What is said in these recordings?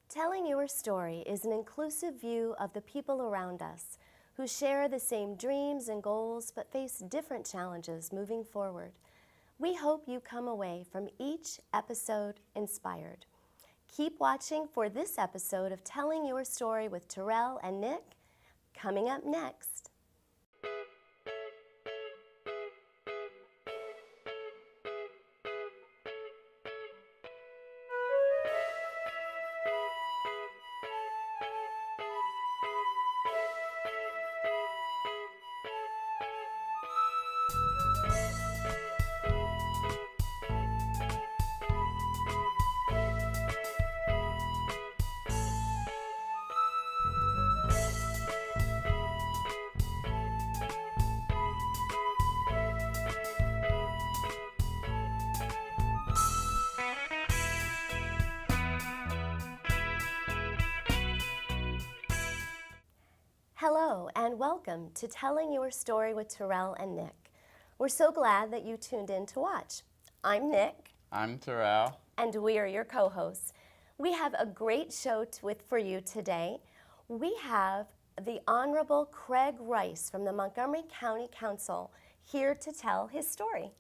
Telling your story is an inclusive view of the people around us who share the same dreams and goals but face different challenges moving forward. We hope you come away from each episode inspired. Keep watching for this episode of Telling Your Story with Terrell and Nick, coming up next. Hello and welcome to Telling Your Story with Terrell and Nick. We're so glad that you tuned in to watch. I'm Nick. I'm Terrell. And we are your co-hosts. We have a great show for you today. We have the Honorable Craig Rice from the Montgomery County Council here to tell his story.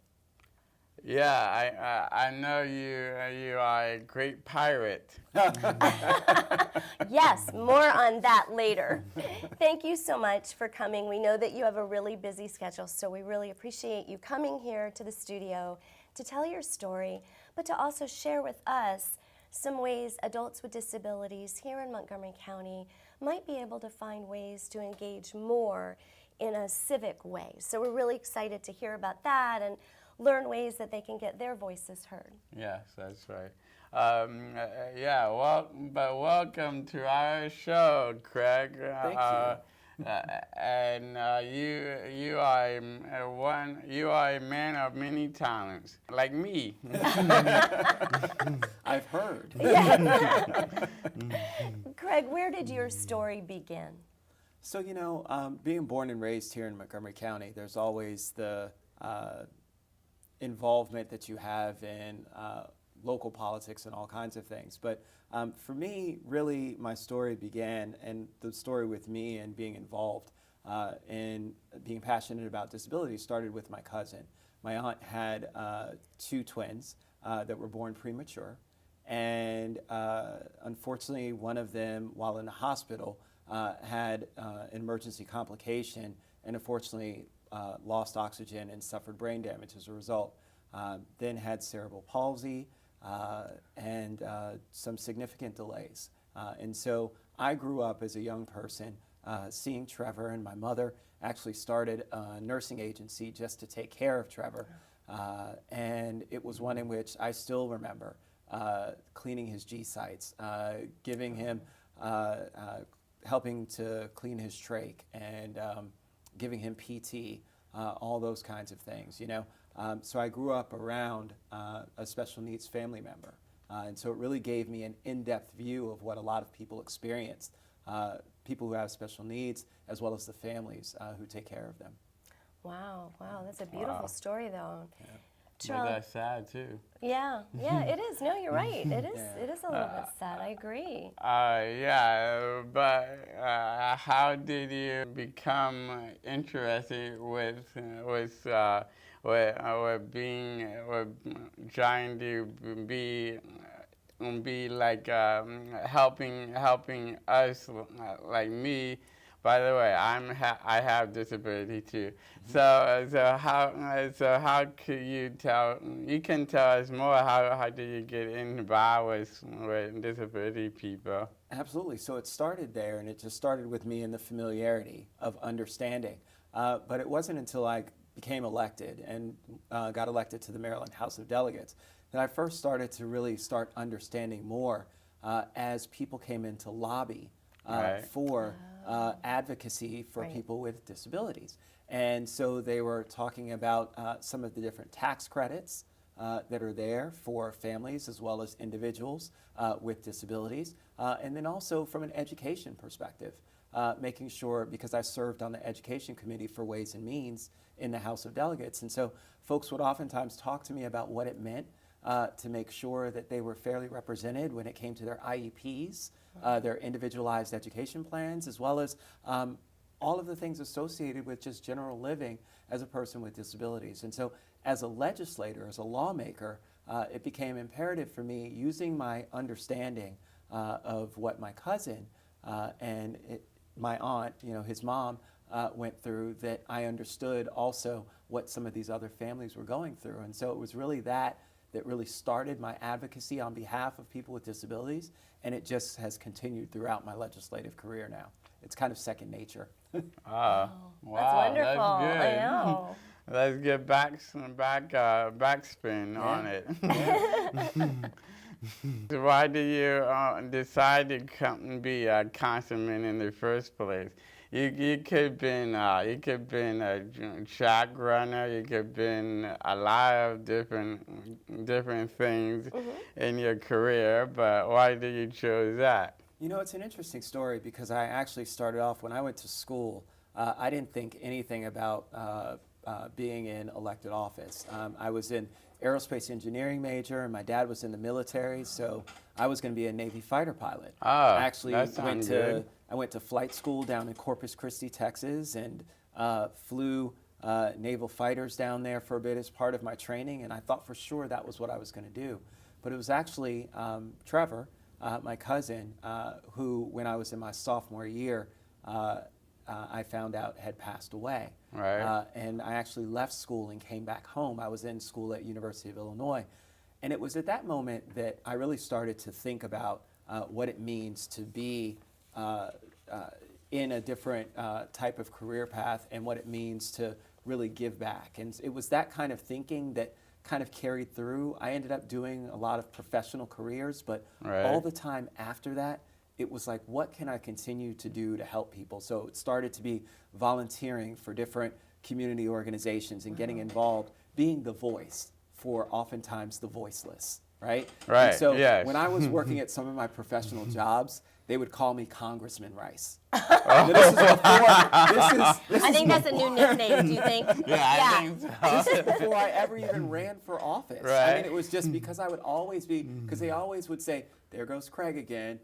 Yeah, I know you are a great pirate. Yes, more on that later. Thank you so much for coming. We know that you have a really busy schedule, so we really appreciate you coming here to the studio to tell your story, but to also share with us some ways adults with disabilities here in Montgomery County might be able to find ways to engage more in a civic way. So we're really excited to hear about that and learn ways that they can get their voices heard. Yes, that's right. Welcome to our show, Craig. Thank you. You are a man of many talents, like me. I've heard. Craig, where did your story begin? So, being born and raised here in Montgomery County, there's always the involvement that you have in local politics and all kinds of things. But for me, really, my story began, and the story with me and being involved in being passionate about disability started with my cousin. My aunt had two twins that were born premature, and unfortunately, one of them, while in the hospital, had an emergency complication, and unfortunately lost oxygen and suffered brain damage as a result. Then had cerebral palsy and some significant delays. And so I grew up as a young person seeing Trevor, and my mother actually started a nursing agency just to take care of Trevor. And it was one in which I still remember cleaning his G-sites, giving him, helping to clean his trach, and giving him PT, all those kinds of things, So I grew up around a special needs family member. And so it really gave me an in-depth view of what a lot of people experience, people who have special needs, as well as the families who take care of them. Wow, that's a beautiful story, though. Yeah. But that's sad, too. Yeah, it is. No, you're right. It is a little bit sad. I agree. How did you become interested with trying to be like helping us, like me? By the way, I have disability too. So how could you tell? You can tell us more. How did you get involved with disability people? Absolutely. So it started there, and it just started with me in the familiarity of understanding. But it wasn't until I became elected and got elected to the Maryland House of Delegates that I first started to really start understanding more as people came in to lobby for advocacy for people with disabilities. And so they were talking about some of the different tax credits that are there for families as well as individuals with disabilities. And then also from an education perspective, making sure, because I served on the Education Committee for Ways and Means in the House of Delegates. And so folks would oftentimes talk to me about what it meant to make sure that they were fairly represented when it came to their IEPs, their individualized education plans, as well as all of the things associated with just general living as a person with disabilities. And so as a legislator, as a lawmaker, it became imperative for me, using my understanding of what my cousin and my aunt, his mom, went through, that I understood also what some of these other families were going through. And so it was really that really started my advocacy on behalf of people with disabilities, and it just has continued throughout my legislative career now. It's kind of second nature. Wow, That's wonderful. That's good. I know. Let's get backspin on it. So why did you decide to come be a councilman in the first place? You could been a track runner. You could been a lot of different things in your career. But why did you choose that? It's an interesting story, because I actually started off when I went to school. I didn't think anything about being in elected office. I was in aerospace engineering major, and my dad was in the military, so I was going to be a Navy fighter pilot. Oh, Actually, that sounds good. I went to flight school down in Corpus Christi, Texas, and flew naval fighters down there for a bit as part of my training, and I thought for sure that was what I was going to do. But it was actually Trevor, my cousin, who, when I was in my sophomore year, I found out had passed away. Right. And I actually left school and came back home. I was in school at University of Illinois. And it was at that moment that I really started to think about what it means to be in a different type of career path, and what it means to really give back. And it was that kind of thinking that kind of carried through. I ended up doing a lot of professional careers, but all the time after that, it was like, what can I continue to do to help people? So it started to be volunteering for different community organizations and getting involved, being the voice for oftentimes the voiceless, right? Right, And so yes. when I was working at some of my professional jobs, they would call me Congressman Rice. Now, this is before, I think that's a new nickname, do you think? I think so. this is before I ever even ran for office. I Right. mean, it was just because I would always be, because they always would say, there goes Craig again,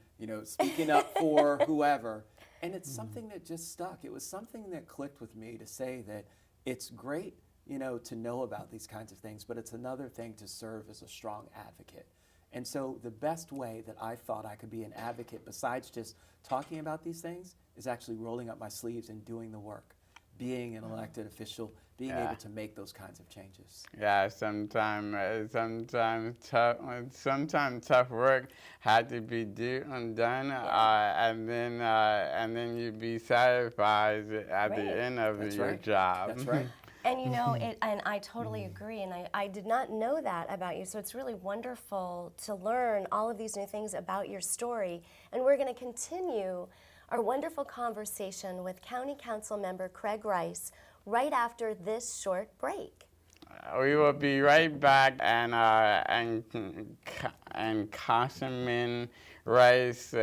speaking up for whoever. And it's something that just stuck. It was something that clicked with me to say that it's great, to know about these kinds of things, but it's another thing to serve as a strong advocate. And so the best way that I thought I could be an advocate, besides just talking about these things, is actually rolling up my sleeves and doing the work, being an elected official, being able to make those kinds of changes. Yeah, sometimes tough work had to be done, and then you be satisfied at the end of your job. That's right. And and I totally agree, and I did not know that about you, so it's really wonderful to learn all of these new things about your story. And we're going to continue our wonderful conversation with County Council member Craig Rice right after this short break. We will be right back, and Councilman Rice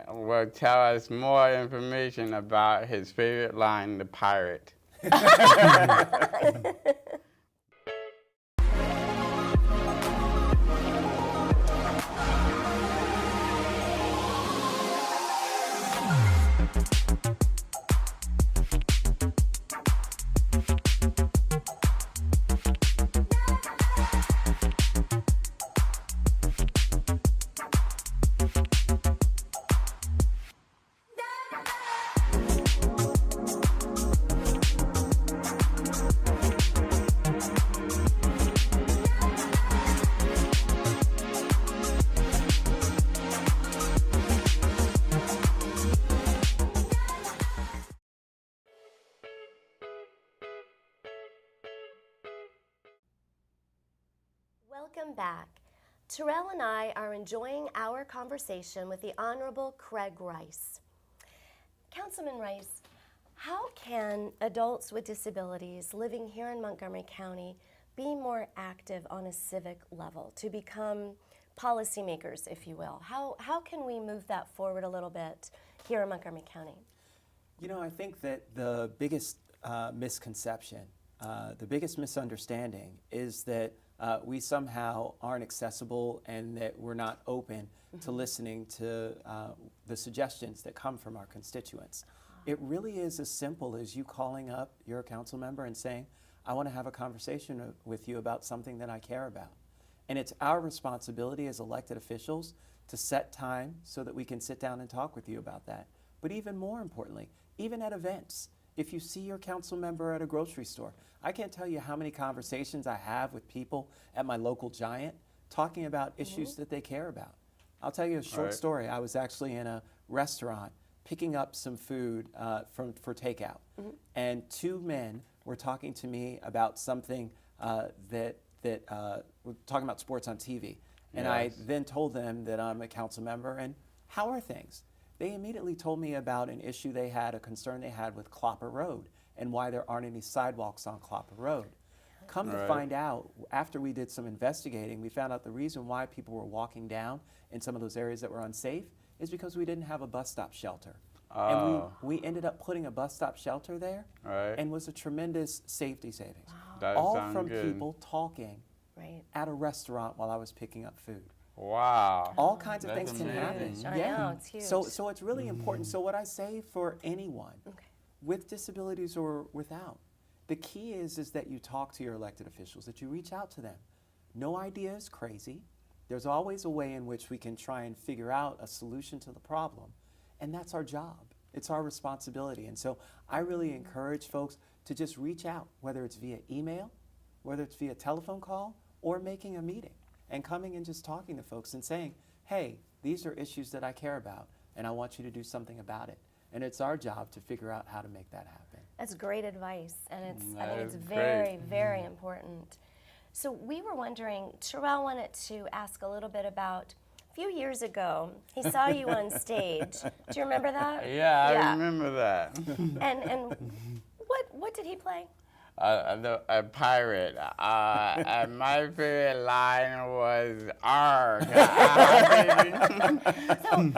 will tell us more information about his favorite line, the pirate. Welcome back. Terrell and I are enjoying our conversation with the Honorable Craig Rice. Councilman Rice, how can adults with disabilities living here in Montgomery County be more active on a civic level to become policymakers, if you will? How can we move that forward a little bit here in Montgomery County? I think that the biggest misconception the biggest misunderstanding is that we somehow aren't accessible and that we're not open to listening to the suggestions that come from our constituents. It really is as simple as you calling up your council member and saying, I want to have a conversation with you about something that I care about. And it's our responsibility as elected officials to set time so that we can sit down and talk with you about that. But even more importantly, even at events, if you see your council member at a grocery store, I can't tell you how many conversations I have with people at my local Giant talking about issues that they care about. I'll tell you a short story. I was actually in a restaurant picking up some food for takeout, and two men were talking to me about something that we're talking about sports on TV. And I then told them that I'm a council member and how are things? They immediately told me about an issue they had, a concern they had with Clopper Road and why there aren't any sidewalks on Clopper Road. Come to find out, after we did some investigating, we found out the reason why people were walking down in some of those areas that were unsafe is because we didn't have a bus stop shelter. And we ended up putting a bus stop shelter there and was a tremendous safety savings. That All sounds from good. people talking at a restaurant while I was picking up food. Wow. All kinds of That's things can happen. Huge. I know, it's huge. So it's really important. So what I say for anyone with disabilities or without, the key is that you talk to your elected officials, that you reach out to them. No idea is crazy. There's always a way in which we can try and figure out a solution to the problem. And that's our job. It's our responsibility. And so I really encourage folks to just reach out, whether it's via email, whether it's via telephone call, or making a meeting and coming and just talking to folks and saying, hey, these are issues that I care about and I want you to do something about it. And it's our job to figure out how to make that happen. That's great advice, and I think it's is very, very important. So we were wondering, Terrell wanted to ask a little bit about, a few years ago, he saw you on stage. Do you remember that? Yeah, I remember that. And what did he play? A pirate. And my favorite line was "Arg." So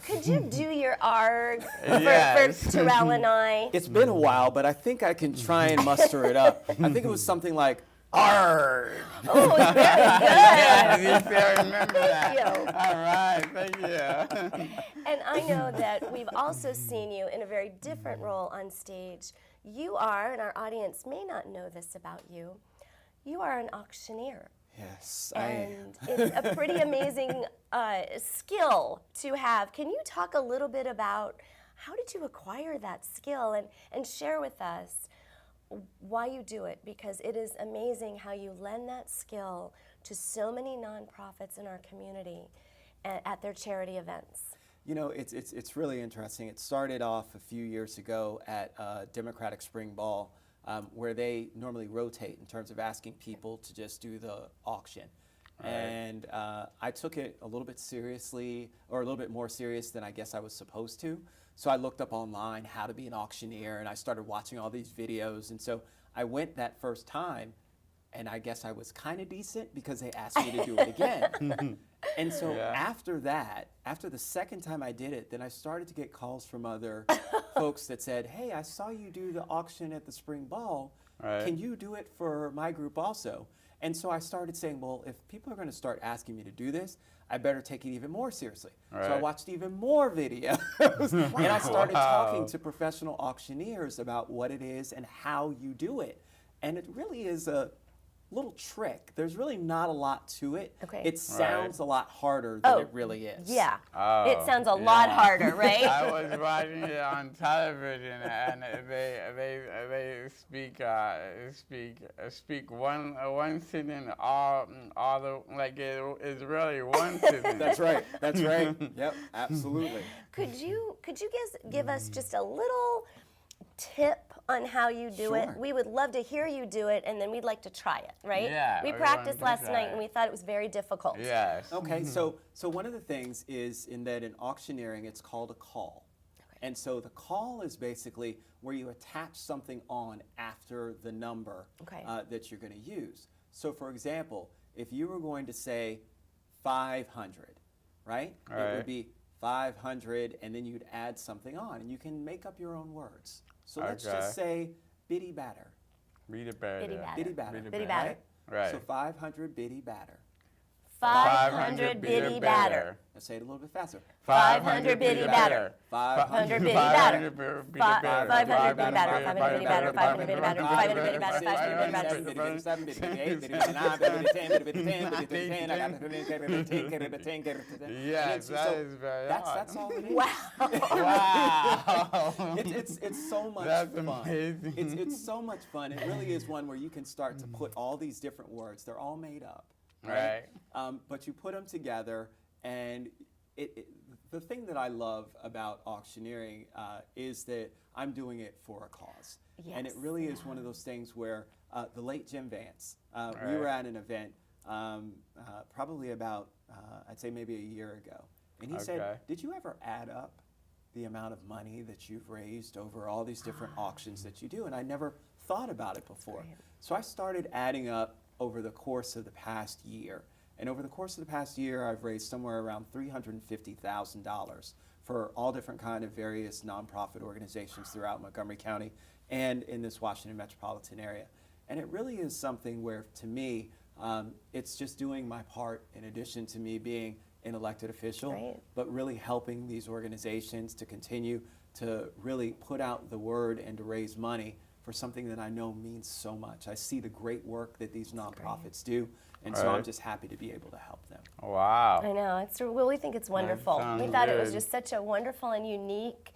could you do your ARG Yes. for Terrell and I? It's been a while, but I think I can try and muster it up. I think it was something like, "Arr." Oh, it's very Yes, you still remember that. Thank you. All right, thank you. And I know that we've also seen you in a very different role on stage. You are, and our audience may not know this about you, you are an auctioneer. Yes, I am. And it's a pretty amazing skill to have. Can you talk a little bit about how did you acquire that skill and share with us why you do it? Because it is amazing how you lend that skill to so many nonprofits in our community at their charity events. You know, it's really interesting. It started off a few years ago at Democratic Spring Ball, where they normally rotate in terms of asking people to just do the auction. Right. And I took it a little bit seriously, or a little bit more serious than I guess I was supposed to. So I looked up online how to be an auctioneer, and I started watching all these videos. And so I went that first time, and I guess I was kind of decent because they asked me to do it again. And so after that, after the second time I did it, then I started to get calls from other folks that said, hey, I saw you do the auction at the Spring Ball. Right. Can you do it for my group also? And so I started saying, well, if people are going to start asking me to do this, I better take it even more seriously. Right. So I watched even more videos. And I started talking to professional auctioneers about what it is and how you do it. And it really is a little trick. There's really not a lot to it. Okay. It sounds a lot harder than it really is. Yeah. Oh, it sounds a lot harder, right? I was watching it on television, and they speak one sitting all the like it is really one sitting. That's right. That's right. Yep. Absolutely. Could you give us just a little tip on how you do it? Sure. We would love to hear you do it, and then we'd like to try it, right? Yeah, We we practiced want to last try night, it. and we thought it was very difficult. Yes. Okay, so one of the things is in that in auctioneering, it's called a call. Okay. And so the call is basically where you attach something on after the number that you're going to use. So for example, if you were going to say 500, right? It would be 500, and then you'd add something on, and you can make up your own words. So let's just say bitty batter. Be the better. Bitty batter. Bitty batter. Bitty batter. Right. So 500 bitty batter. 500 bitty batter. Let's say it a little bit faster. 500 bitty batter. 500 bitty batter. 500 bitty batter. 500 bitty batter. 500 bitty batter. 500 bitty batter. 500 bitty batter. 500 bitty batter. 7, bitty 8, bitty 9, bitty 10, bitty 10, bitty 10. I got bitty 10. Yes, that is very hard. That's all it is. Wow. It's so much That's fun. amazing. It's so much fun. It really is one where you can start to put all these different words. They're all made up. Right. But you put them together, and the thing that I love about auctioneering is that I'm doing it for a cause. Yes, And it really is one of those things where the late Jim Vance, we Right. were at an event probably about, I'd say maybe a year ago. And he Okay. said, did you ever add up the amount of money that you've raised over all these different auctions that you do? And I never thought about it before. great. So I started adding up over the course of the past year. And over the course of the past year, I've raised somewhere around $350,000 for all different kind of various nonprofit organizations throughout Montgomery County and in this Washington metropolitan area. And it really is something where, to me, it's just doing my part in addition to me being an elected official, Right. but really helping these organizations to continue to really put out the word and to raise money for something that I know means so much. I see the great work that these nonprofits do, and so I'm Right. just happy to be able to help them. Wow. I know. Well, we think it's wonderful. We sounds thought it was good. just such a wonderful and unique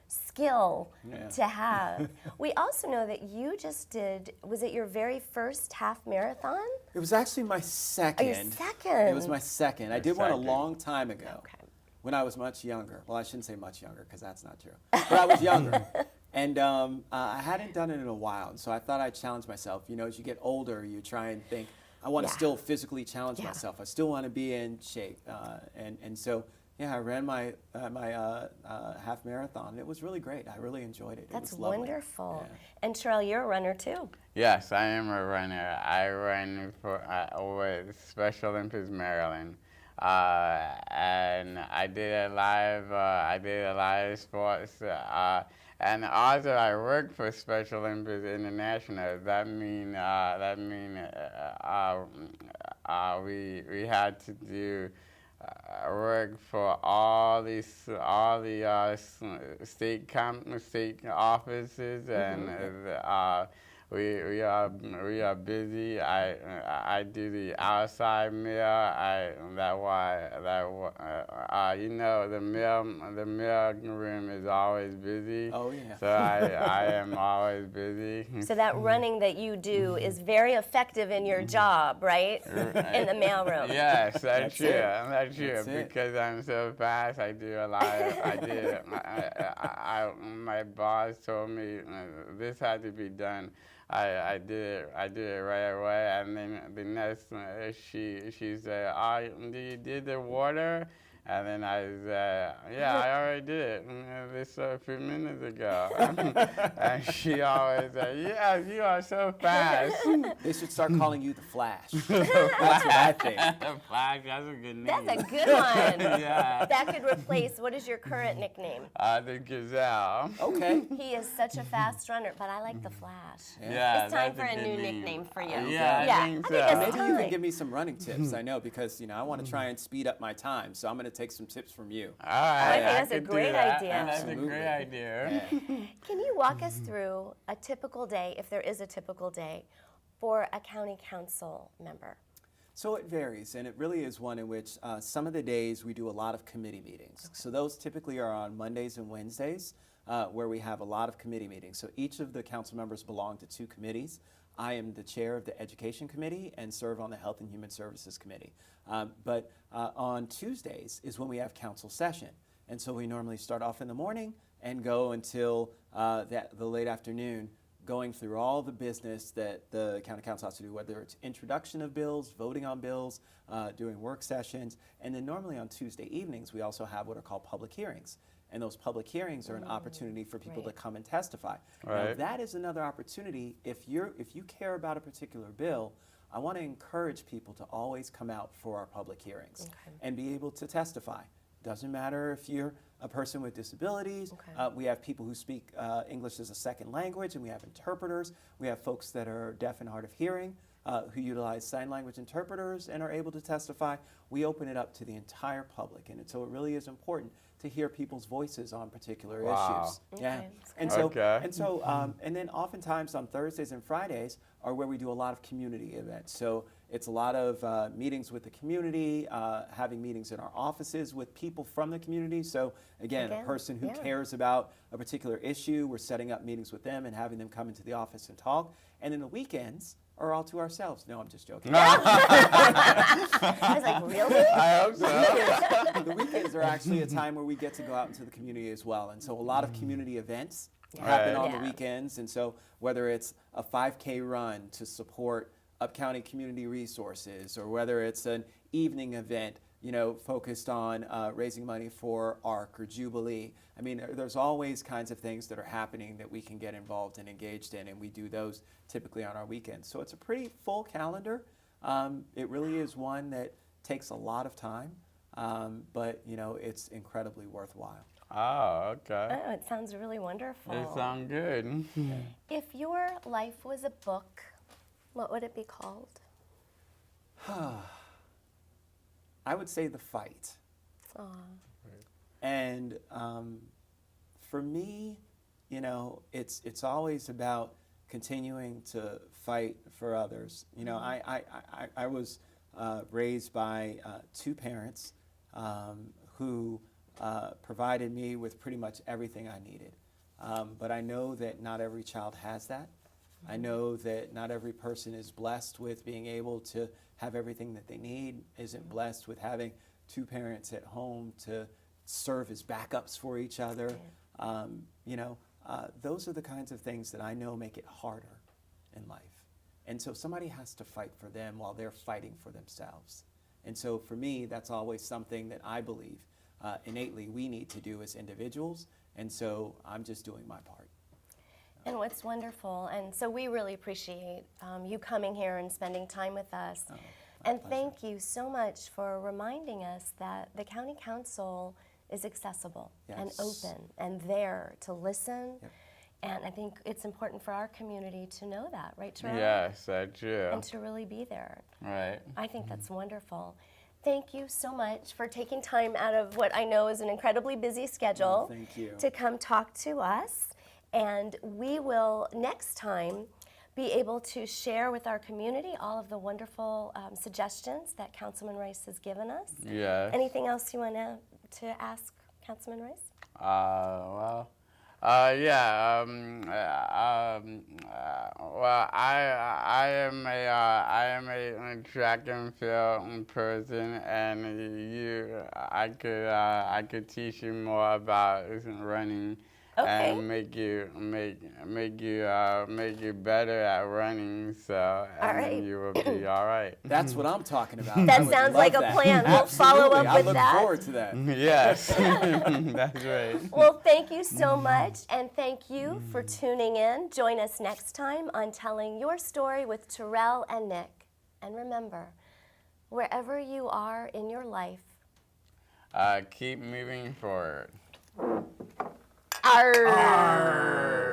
skill Yeah. to have. We also know that you just did, was it your very first half marathon? It was actually my second. Oh, your second. It was my second. I did one a second. long time ago. Okay. When I was much younger. Well, I shouldn't say much younger because that's not true. But I was younger. And I hadn't done it in a while. And so I thought I'd challenge myself. You know, as you get older, you try and think, I want to Yeah. still physically challenge Yeah. myself. I still want to be in shape. And so, yeah, I ran my half marathon. It was really great. I really enjoyed it. That's it was lovely. wonderful. Yeah. And Terrell, you're a runner too. Yes, I am a runner. I run for with Special Olympics Maryland, and I did a live sports. And also, I work for Special Olympics International. We had to do work for all the state offices, and we are busy. I do the outside mail. You know, the mail room is always busy. Oh, yeah. So I am always busy. So that running that you do is very effective in your job, right? In the mailroom. Yes, that's true. it. That's true. That's it. Because I'm so fast, I do a lot. My boss told me this had to be done. I did it right away, and then the next she said, "Oh, did the water?" And then I said, "Yeah, I already did it this a few minutes ago." And she always said, "Yes, you are so fast." They should start calling you the Flash. That's what I think. Flash, that's a good name. That's a good one. Yeah. That could replace, what is your current nickname? The Gazelle. Okay. He is such a fast runner, but I like the Flash. Yeah, It's time that's for a good new name. nickname for you. Yeah, I think so. it's Maybe you time. can give me some running tips. I know because I want to try and speed up my time, so I'm going to take some tips from you. All right, I think that's a could do great that. idea. That's a Absolutely. great idea. Can you walk us through a typical day, if there is a typical day, for a county council member? So it varies, and it really is one in which some of the days we do a lot of committee meetings. So those typically are on Mondays and Wednesdays, where we have a lot of committee meetings. So each of the council members belong to 2 committees. I am the chair of the Education Committee and serve on the Health and Human Services Committee. But on Tuesdays is when we have council session. And so we normally start off in the morning and go until the late afternoon, going through all the business that the county council has to do, whether it's introduction of bills, voting on bills, doing work sessions. And then normally on Tuesday evenings, we also have what are called public hearings. And those public hearings are an opportunity for people to right. come and testify. Now, Right. that is another opportunity. If you care about a particular bill, I want to encourage people to always come out for our public hearings Okay. and be able to testify. Doesn't matter if you're a person with disabilities. Okay. We have people who speak English as a second language, and we have interpreters. We have folks that are deaf and hard of hearing who utilize sign language interpreters and are able to testify. We open it up to the entire public, and so it really is important to hear people's voices on particular Wow. issues. Okay, Yeah, that's and great. so Okay. and then oftentimes on Thursdays and Fridays are where we do a lot of community events. So it's a lot of meetings with the community, having meetings in our offices with people from the community. So again, a person who yeah. cares about a particular issue, we're setting up meetings with them and having them come into the office and talk. And then the weekends are all to ourselves. No, I'm just joking. I was like, really? I hope so. The weekends are actually a time where we get to go out into the community as well. And so a lot of community events Yeah. happen Right. on Yeah. the weekends. And so whether it's a 5K run to support Upcounty community resources, or whether it's an evening event, you know, focused on raising money for ARC or Jubilee. I mean, there's always kinds of things that are happening that we can get involved and engaged in, and we do those typically on our weekends. So it's a pretty full calendar. It really is one that takes a lot of time, but, you know, it's incredibly worthwhile. Oh, okay. Oh, it sounds really wonderful. It sounds good. If your life was a book, what would it be called? I would say The Fight. Aw. And for me, you know, it's always about continuing to fight for others. You know, I was raised by two parents who provided me with pretty much everything I needed. But I know that not every child has that. I know that not every person is blessed with being able to have everything that they need, isn't blessed with having two parents at home to serve as backups for each other. You know, those are the kinds of things that I know make it harder in life. And so somebody has to fight for them while they're fighting for themselves. And so for me, that's always something that I believe innately we need to do as individuals. And so I'm just doing my part. And what's wonderful, and so we really appreciate you coming here and spending time with us. Oh, my and pleasure. thank you so much for reminding us that the County Council is accessible and Yes. open and there to listen. Yep. And I think it's important for our community to know that, right, Terrel? Yes, that's true. And to really be there. Right. I think that's wonderful. Thank you so much for taking time out of what I know is an incredibly busy schedule thank you. to come talk to us. And we will next time be able to share with our community all of the wonderful suggestions that Councilman Rice has given us. Yes. Anything else you want to ask Councilman Rice? Well, yeah. Well, I am a track and field person, and I could teach you more about running. Okay. And make you better at running, so and right. then you will be all right. That's what I'm talking about. That I would sounds love like a that. plan. We'll follow up Absolutely. with I that. look forward to that. Yes, that's right. Well, thank you so much, and thank you for tuning in. Join us next time on Telling Your Story with Terrell and Nick. And remember, wherever you are in your life, Keep moving forward. Arr. Arr.